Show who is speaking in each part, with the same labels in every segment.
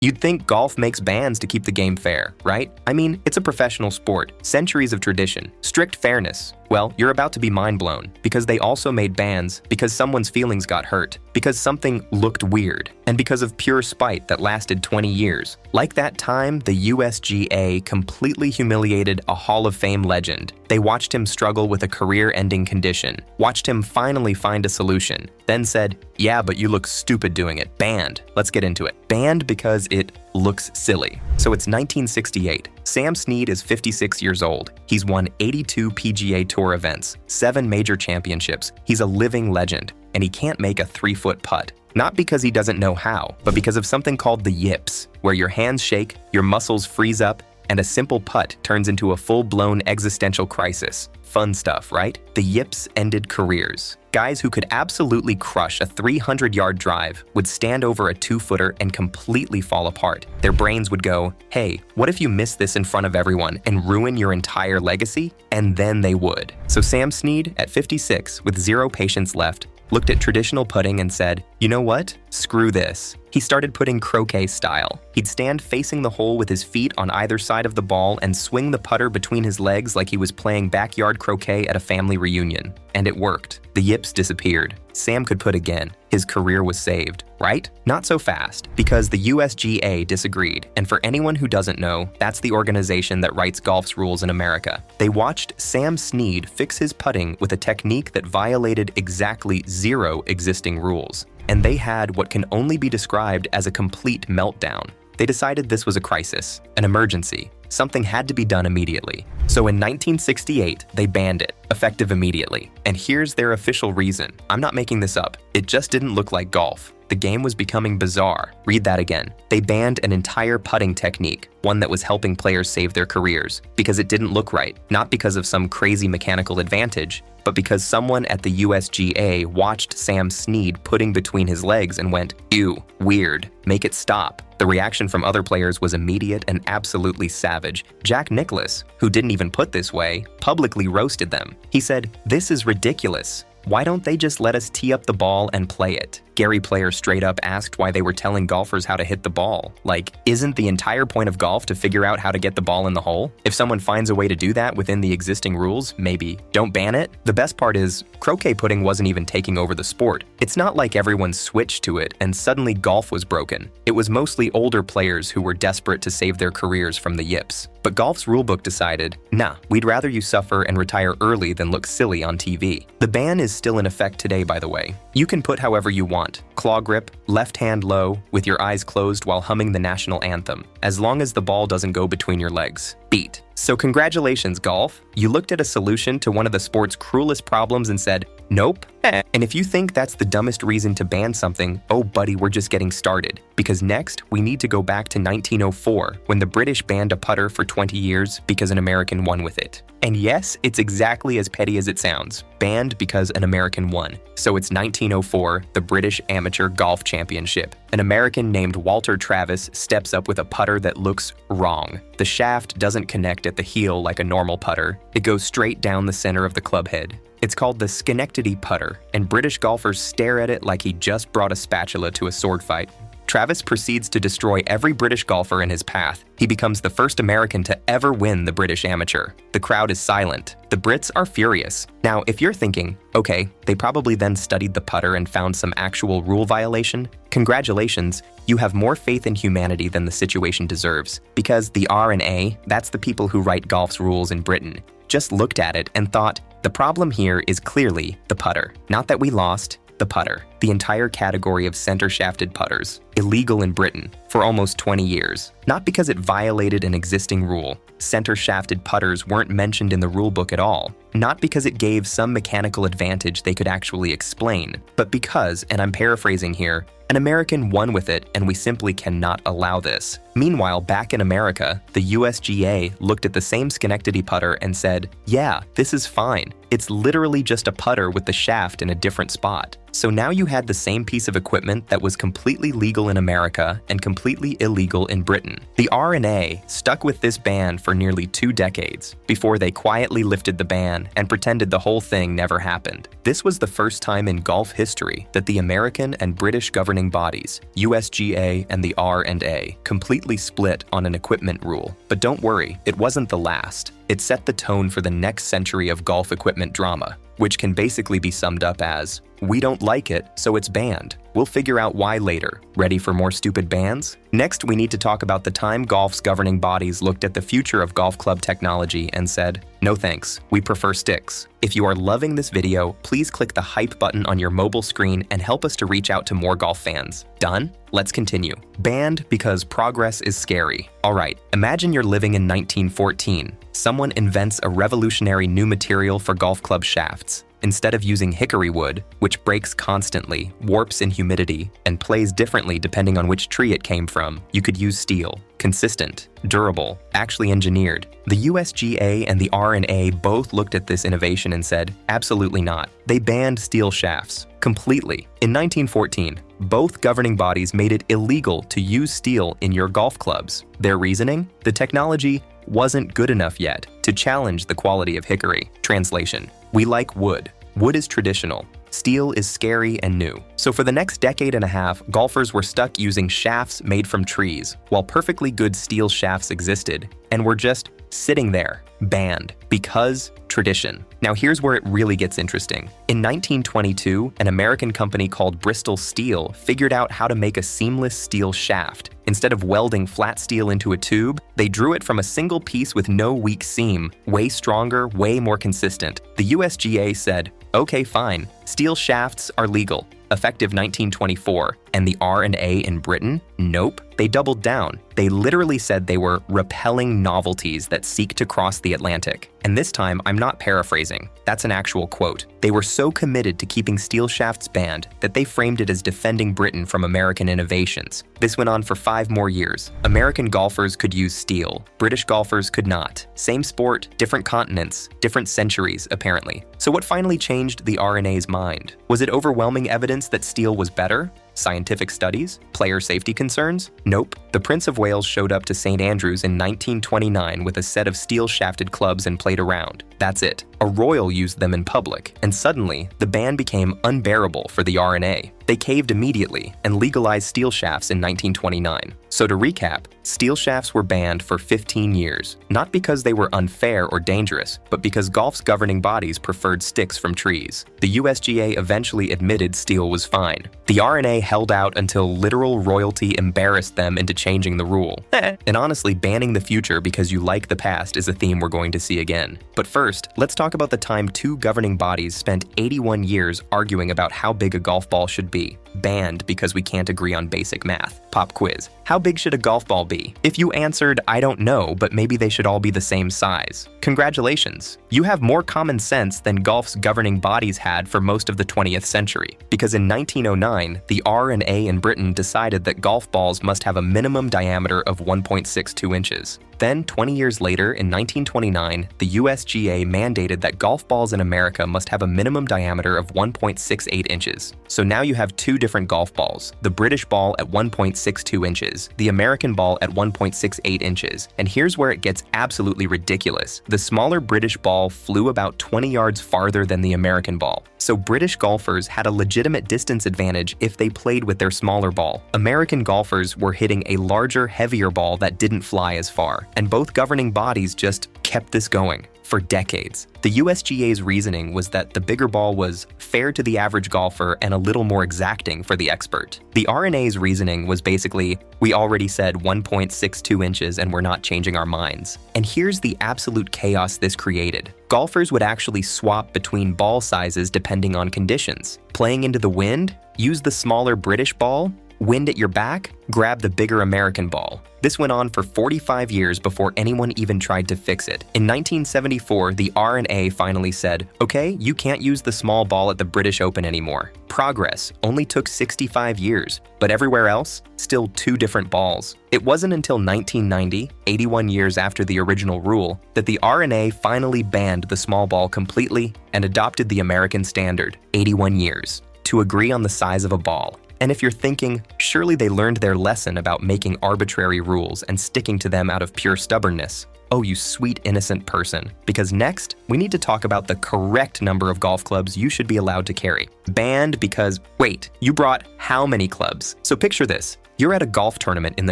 Speaker 1: You'd think golf makes bans to keep the game fair, right? I mean, it's a professional sport, centuries of tradition, strict fairness. Well, you're about to be mind blown, because they also made bans because someone's feelings got hurt, because something looked weird, and because of pure spite that lasted 20 years. Like that time, the USGA completely humiliated a Hall of Fame legend. They watched him struggle with a career-ending condition, watched him finally find a solution, then said, yeah, but you look stupid doing it. Banned. Let's get into it. Banned because it looks silly. So it's 1968. Sam Snead is 56 years old. He's won 82 PGA Tour events, 7 major championships. He's a living legend, and he can't make a 3-foot putt. Not because he doesn't know how, but because of something called the yips, where your hands shake, your muscles freeze up, and a simple putt turns into a full-blown existential crisis. Fun stuff, right? The yips ended careers. Guys who could absolutely crush a 300-yard drive would stand over a 2-footer and completely fall apart. Their brains would go, hey, what if you miss this in front of everyone and ruin your entire legacy? And then they would. So Sam Snead, at 56, with 0 patience left, looked at traditional putting and said, you know what? Screw this. He started putting croquet style. He'd stand facing the hole with his feet on either side of the ball and swing the putter between his legs like he was playing backyard croquet at a family reunion. And it worked. The yips disappeared. Sam could putt again. His career was saved, right? Not so fast, because the USGA disagreed. And for anyone who doesn't know, that's the organization that writes golf's rules in America. They watched Sam Snead fix his putting with a technique that violated exactly 0 existing rules. And they had what can only be described as a complete meltdown. They decided this was a crisis, an emergency. Something had to be done immediately. So in 1968, they banned it, effective immediately. And here's their official reason. I'm not making this up. It just didn't look like golf. The game was becoming bizarre. Read that again. They banned an entire putting technique, one that was helping players save their careers, because it didn't look right, not because of some crazy mechanical advantage, but because someone at the USGA watched Sam Snead putting between his legs and went, ew, weird, make it stop. The reaction from other players was immediate and absolutely savage. Jack Nicklaus, who didn't even put this way, publicly roasted them. He said, this is ridiculous. Why don't they just let us tee up the ball and play it? Gary Player straight up asked why they were telling golfers how to hit the ball. Like, isn't the entire point of golf to figure out how to get the ball in the hole? If someone finds a way to do that within the existing rules, maybe. Don't ban it. The best part is, croquet putting wasn't even taking over the sport. It's not like everyone switched to it and suddenly golf was broken. It was mostly older players who were desperate to save their careers from the yips. But golf's rulebook decided, nah, we'd rather you suffer and retire early than look silly on TV. The ban is still in effect today, by the way. You can put however you want. Claw grip, left hand low, with your eyes closed while humming the national anthem, as long as the ball doesn't go between your legs. Beat. So congratulations, golf. You looked at a solution to one of the sport's cruelest problems and said, nope. And if you think that's the dumbest reason to ban something, oh buddy, we're just getting started. Because next, we need to go back to 1904, when the British banned a putter for 20 years because an American won with it. And yes, it's exactly as petty as it sounds. Banned because an American won. So it's 1904, the British Amateur Golf Championship. An American named Walter Travis steps up with a putter that looks wrong. The shaft doesn't connect at the heel like a normal putter. It goes straight down the center of the club head. It's called the Schenectady putter, and British golfers stare at it like he just brought a spatula to a sword fight. Travis proceeds to destroy every British golfer in his path. He becomes the first American to ever win the British Amateur. The crowd is silent. The Brits are furious. Now, if you're thinking, okay, they probably then studied the putter and found some actual rule violation, congratulations, you have more faith in humanity than the situation deserves. Because the R&A, that's the people who write golf's rules in Britain, just looked at it and thought, the problem here is clearly the putter. Not that we lost, the putter. The entire category of center-shafted putters, illegal in Britain for almost 20 years. Not because it violated an existing rule. Center-shafted putters weren't mentioned in the rulebook at all. Not because it gave some mechanical advantage they could actually explain, but because, and I'm paraphrasing here, an American won with it and we simply cannot allow this. Meanwhile, back in America, the USGA looked at the same Schenectady putter and said, yeah, this is fine. It's literally just a putter with the shaft in a different spot. So now you had the same piece of equipment that was completely legal in America and completely illegal in Britain. The R&A stuck with this ban for nearly 2 decades before they quietly lifted the ban and pretended the whole thing never happened. This was the first time in golf history that the American and British governing bodies, USGA and the R&A, completely split on an equipment rule. But don't worry, it wasn't the last. It set the tone for the next century of golf equipment drama, which can basically be summed up as, we don't like it, so it's banned. We'll figure out why later. Ready for more stupid bans? Next, we need to talk about the time golf's governing bodies looked at the future of golf club technology and said, no thanks, we prefer sticks. If you are loving this video, please click the hype button on your mobile screen and help us to reach out to more golf fans. Done? Let's continue. Banned because progress is scary. Alright, imagine you're living in 1914. Someone invents a revolutionary new material for golf club shafts. Instead of using hickory wood, which breaks constantly, warps in humidity, and plays differently depending on which tree it came from, you could use steel. Consistent, durable, actually engineered. The USGA and the R&A both looked at this innovation and said, absolutely not. They banned steel shafts. Completely. In 1914, both governing bodies made it illegal to use steel in your golf clubs. Their reasoning? The technology wasn't good enough yet to challenge the quality of hickory. Translation: we like wood. Wood is traditional. Steel is scary and new. So for the next decade and a half, golfers were stuck using shafts made from trees, while perfectly good steel shafts existed, and were just sitting there, banned, because tradition. Now here's where it really gets interesting. In 1922, an American company called Bristol Steel figured out how to make a seamless steel shaft. Instead of welding flat steel into a tube, they drew it from a single piece with no weak seam, way stronger, way more consistent. The USGA said, okay, fine, steel shafts are legal, effective 1924, and the R&A in Britain? Nope. They doubled down. They literally said they were repelling novelties that seek to cross the Atlantic. And this time, I'm not paraphrasing. That's an actual quote. They were so committed to keeping steel shafts banned that they framed it as defending Britain from American innovations. This went on for 5 more years. American golfers could use steel. British golfers could not. Same sport, different continents, different centuries, apparently. So what finally changed the R&A's mind? Was it overwhelming evidence that steel was better? Scientific studies? Player safety concerns? Nope. The Prince of Wales showed up to St. Andrews in 1929 with a set of steel-shafted clubs and played around. That's it. A royal used them in public, and suddenly, the ban became unbearable for the R&A. They caved immediately and legalized steel shafts in 1929. So to recap, steel shafts were banned for 15 years, not because they were unfair or dangerous, but because golf's governing bodies preferred sticks from trees. The USGA eventually admitted steel was fine. The R&A held out until literal royalty embarrassed them into changing the rule. And honestly, banning the future because you like the past is a theme we're going to see again. But first, let's talk about the time 2 governing bodies spent 81 years arguing about how big a golf ball should be. Banned because we can't agree on basic math. Pop quiz. How big should a golf ball be? If you answered, I don't know, but maybe they should all be the same size. Congratulations. You have more common sense than golf's governing bodies had for most of the 20th century. Because in 1909, the R&A in Britain decided that golf balls must have a minimum diameter of 1.62 inches. Then, 20 years later, in 1929, the USGA mandated that golf balls in America must have a minimum diameter of 1.68 inches. So now you have 2 different golf balls, the British ball at 1.62 inches, the American ball at 1.68 inches. And here's where it gets absolutely ridiculous. The smaller British ball flew about 20 yards farther than the American ball. So British golfers had a legitimate distance advantage if they played with their smaller ball. American golfers were hitting a larger, heavier ball that didn't fly as far. And both governing bodies just kept this going for decades. The USGA's reasoning was that the bigger ball was fair to the average golfer and a little more exacting for the expert. The R&A's reasoning was basically, we already said 1.62 inches and we're not changing our minds. And here's the absolute chaos this created. Golfers would actually swap between ball sizes depending on conditions. Playing into the wind, use the smaller British ball. Wind at your back, grab the bigger American ball. This went on for 45 years before anyone even tried to fix it. In 1974, the R&A finally said, okay, you can't use the small ball at the British Open anymore. Progress only took 65 years, but everywhere else, still 2 different balls. It wasn't until 1990, 81 years after the original rule, that the R&A finally banned the small ball completely and adopted the American standard, 81 years. to agree on the size of a ball. And if you're thinking, surely they learned their lesson about making arbitrary rules and sticking to them out of pure stubbornness. Oh, you sweet, innocent person. Because next, we need to talk about the correct number of golf clubs you should be allowed to carry. Banned because, wait, you brought how many clubs? So picture this. You're at a golf tournament in the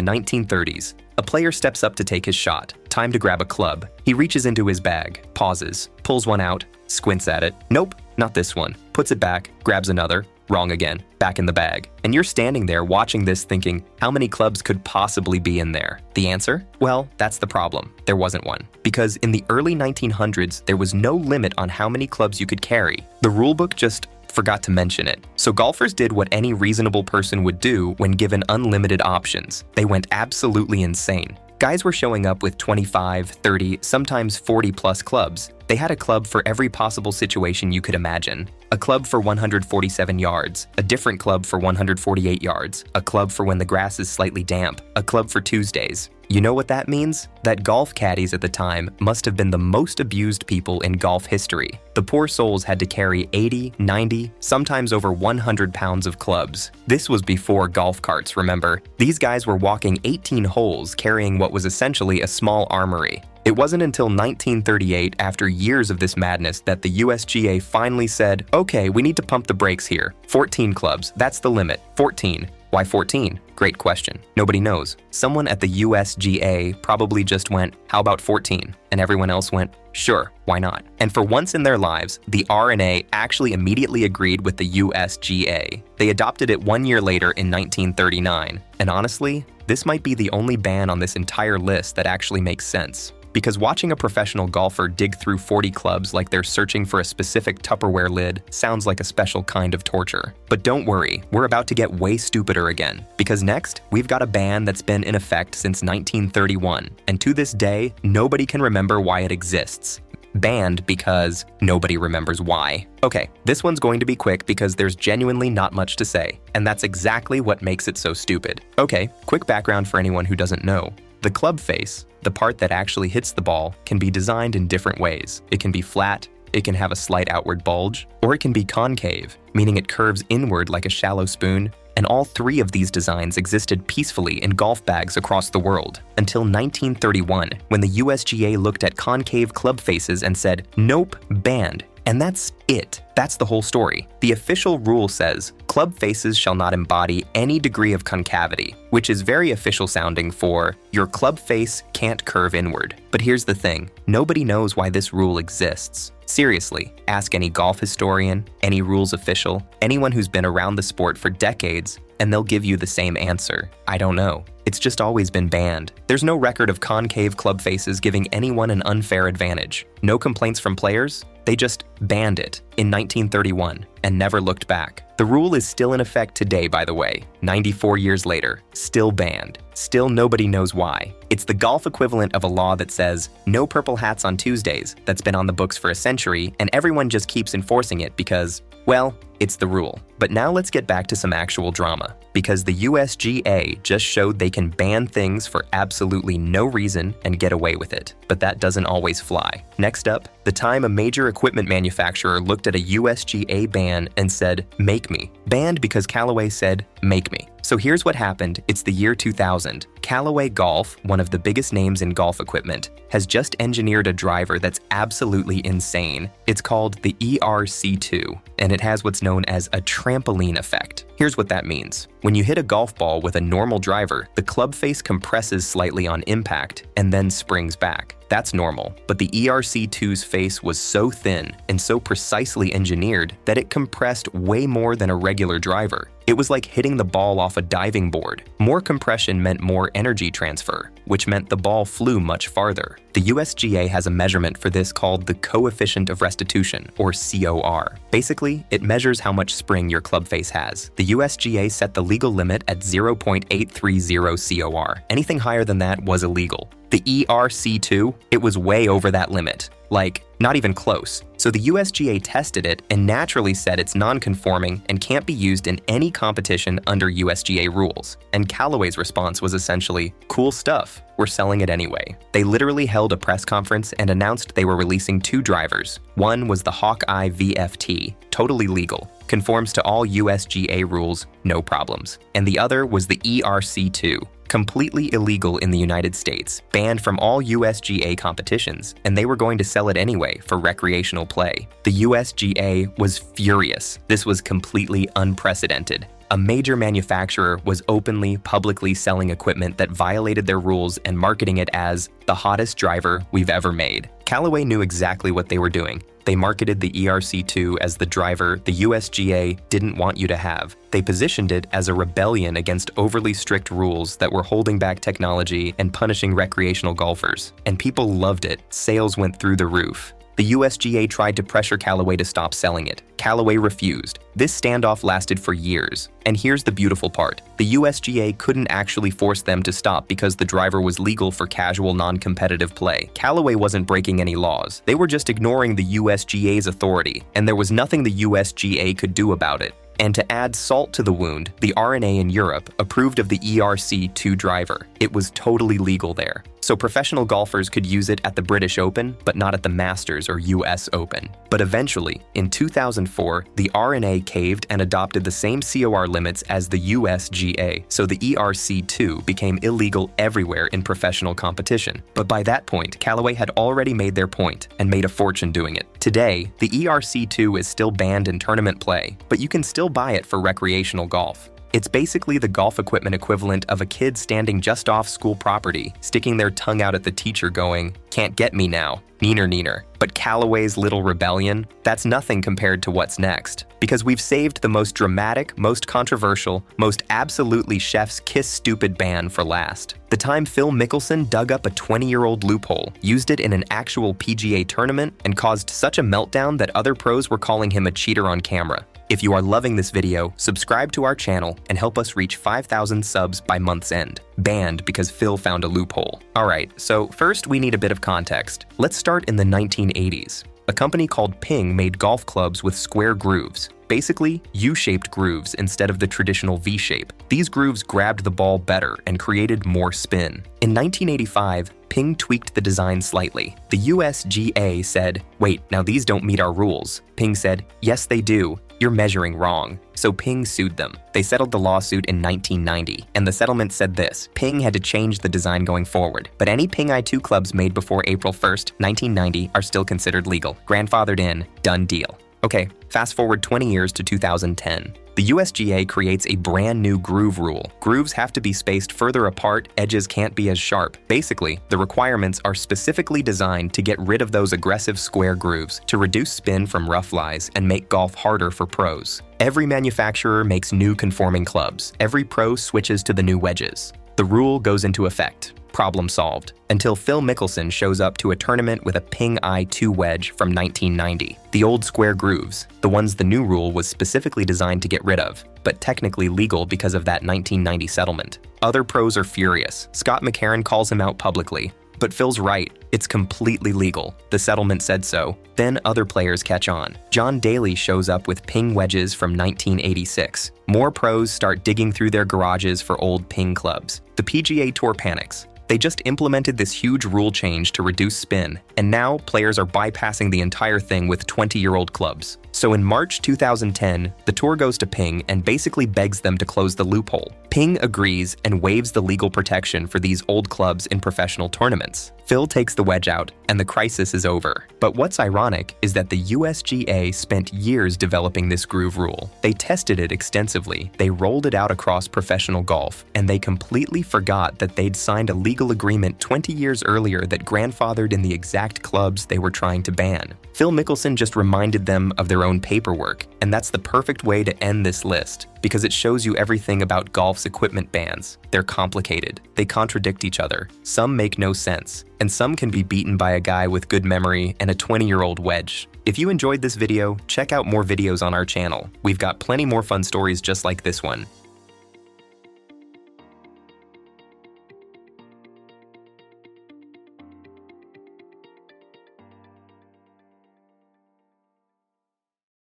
Speaker 1: 1930s. A player steps up to take his shot. Time to grab a club. He reaches into his bag, pauses, pulls one out, squints at it. Nope, not this one. Puts it back, grabs another. Wrong again, back in the bag. And you're standing there watching this thinking, how many clubs could possibly be in there? The answer? Well, that's the problem. There wasn't one. Because in the early 1900s, there was no limit on how many clubs you could carry. The rulebook just forgot to mention it. So golfers did what any reasonable person would do when given unlimited options. They went absolutely insane. Guys were showing up with 25, 30, sometimes 40 plus clubs. They had a club for every possible situation you could imagine. A club for 147 yards, a different club for 148 yards, a club for when the grass is slightly damp, a club for Tuesdays. You know what that means? That golf caddies at the time must have been the most abused people in golf history. The poor souls had to carry 80, 90, sometimes over 100 pounds of clubs. This was before golf carts, remember? These guys were walking 18 holes carrying what was essentially a small armory. It wasn't until 1938, after years of this madness, that the USGA finally said, okay, we need to pump the brakes here. 14 clubs, that's the limit. 14. Why 14? Great question. Nobody knows. Someone at the USGA probably just went, how about 14? And everyone else went, sure, why not? And for once in their lives, the R&A actually immediately agreed with the USGA. They adopted it 1 year later in 1939. And honestly, this might be the only ban on this entire list that actually makes sense. Because watching a professional golfer dig through 40 clubs like they're searching for a specific Tupperware lid sounds like a special kind of torture. But don't worry, we're about to get way stupider again. Because next, we've got a ban that's been in effect since 1931, and to this day, nobody can remember why it exists. Banned because nobody remembers why. Okay, this one's going to be quick because there's genuinely not much to say, and that's exactly what makes it so stupid. Okay, quick background for anyone who doesn't know. The club face, the part that actually hits the ball, can be designed in different ways. It can be flat, it can have a slight outward bulge, or it can be concave, meaning it curves inward like a shallow spoon. And all three of these designs existed peacefully in golf bags across the world until 1931, when the USGA looked at concave club faces and said, nope, banned. And that's it. That's the whole story. The official rule says, club faces shall not embody any degree of concavity, which is very official sounding for, your club face can't curve inward. But here's the thing, nobody knows why this rule exists. Seriously, ask any golf historian, any rules official, anyone who's been around the sport for decades, and they'll give you the same answer. I don't know. It's just always been banned. There's no record of concave club faces giving anyone an unfair advantage. No complaints from players. They just banned it in 1931 and never looked back. The rule is still in effect today, by the way, 94 years later, still banned. Still nobody knows why. It's the golf equivalent of a law that says, no purple hats on Tuesdays, that's been on the books for a century, and everyone just keeps enforcing it because, well, it's the rule. But now let's get back to some actual drama, because the USGA just showed they can ban things for absolutely no reason and get away with it. But that doesn't always fly. Next up, the time a major equipment manufacturer looked at a USGA ban and said, make me. Banned because Callaway said, make me. So here's what happened. It's the year 2000. Callaway Golf, one of the biggest names in golf equipment, has just engineered a driver that's absolutely insane. It's called the ERC2, and it has what's known as a trampoline effect. Here's what that means. When you hit a golf ball with a normal driver, the club face compresses slightly on impact and then springs back. That's normal, but the ERC2's face was so thin and so precisely engineered that it compressed way more than a regular driver. It was like hitting the ball off a diving board. More compression meant more energy transfer, which meant the ball flew much farther. The USGA has a measurement for this called the coefficient of restitution, or COR. Basically, it measures how much spring your club face has. The USGA set the legal limit at 0.830 COR. Anything higher than that was illegal. The ERC2, it was way over that limit. Like, not even close. So the USGA tested it and naturally said it's non-conforming and can't be used in any competition under USGA rules. And Callaway's response was essentially, cool stuff, we're selling it anyway. They literally held a press conference and announced they were releasing two drivers. One was the Hawkeye VFT, totally legal. conforms to all USGA rules, no problems. And the other was the ERC2, completely illegal in the United States, banned from all USGA competitions, and they were going to sell it anyway for recreational play. The USGA was furious. This was completely unprecedented. A major manufacturer was openly, publicly selling equipment that violated their rules and marketing it as the hottest driver we've ever made. Callaway knew exactly what they were doing. They marketed the ERC2 as the driver the USGA didn't want you to have. They positioned it as a rebellion against overly strict rules that were holding back technology and punishing recreational golfers. And people loved it. Sales went through the roof. The USGA tried to pressure Callaway to stop selling it. Callaway refused. This standoff lasted for years. And here's the beautiful part. The USGA couldn't actually force them to stop because the driver was legal for casual, non-competitive play. Callaway wasn't breaking any laws. They were just ignoring the USGA's authority, and there was nothing the USGA could do about it. And to add salt to the wound, the R&A in Europe approved of the ERC2 driver. It was totally legal there. So professional golfers could use it at the British Open, but not at the Masters or US Open. But eventually, in 2004, the R&A caved and adopted the same COR limits as the USGA, so the ERC2 became illegal everywhere in professional competition. But by that point, Callaway had already made their point and made a fortune doing it. Today, the ERC2 is still banned in tournament play, but you can still buy it for recreational golf. It's basically the golf equipment equivalent of a kid standing just off school property, sticking their tongue out at the teacher going, "Can't get me now, neener neener." But Callaway's little rebellion, that's nothing compared to what's next. Because we've saved the most dramatic, most controversial, most absolutely chef's kiss stupid ban for last. The time Phil Mickelson dug up a 20-year-old loophole, used it in an actual PGA tournament, and caused such a meltdown that other pros were calling him a cheater on camera. If you are loving this video, subscribe to our channel and help us reach 5,000 subs by month's end. Banned because Phil found a loophole. Alright, so first we need a bit of context. Let's start in the 1980s. A company called Ping made golf clubs with square grooves. Basically, U-shaped grooves instead of the traditional V-shape. These grooves grabbed the ball better and created more spin. In 1985, Ping tweaked the design slightly. The USGA said, "Wait, now these don't meet our rules." Ping said, "Yes, they do. You're measuring wrong." So Ping sued them. They settled the lawsuit in 1990, and the settlement said this: Ping had to change the design going forward, but any Ping I2 clubs made before April 1st, 1990 are still considered legal. Grandfathered in, done deal. Okay, fast forward 20 years to 2010. The USGA creates a brand new groove rule. Grooves have to be spaced further apart, edges can't be as sharp. Basically, the requirements are specifically designed to get rid of those aggressive square grooves, to reduce spin from rough lies and make golf harder for pros. Every manufacturer makes new conforming clubs. Every pro switches to the new wedges. The rule goes into effect. Problem solved. Until Phil Mickelson shows up to a tournament with a Ping I2 wedge from 1990. The old square grooves, the ones the new rule was specifically designed to get rid of, but technically legal because of that 1990 settlement. Other pros are furious. Scott McCarron calls him out publicly. But Phil's right, it's completely legal. The settlement said so. Then other players catch on. John Daly shows up with Ping wedges from 1986. More pros start digging through their garages for old Ping clubs. The PGA Tour panics. They just implemented this huge rule change to reduce spin, and now players are bypassing the entire thing with 20-year-old clubs. So in March 2010, the tour goes to Ping and basically begs them to close the loophole. Ping agrees and waives the legal protection for these old clubs in professional tournaments. Phil takes the wedge out, and the crisis is over. But what's ironic is that the USGA spent years developing this groove rule. They tested it extensively, they rolled it out across professional golf, and they completely forgot that they'd signed a legal agreement 20 years earlier that grandfathered in the exact clubs they were trying to ban. Phil Mickelson just reminded them of their own paperwork, and that's the perfect way to end this list, because it shows you everything about golf's equipment bans. They're complicated, they contradict each other, some make no sense, and some can be beaten by a guy with good memory and a 20-year-old wedge. If you enjoyed this video, check out more videos on our channel. We've got plenty more fun stories just like this one.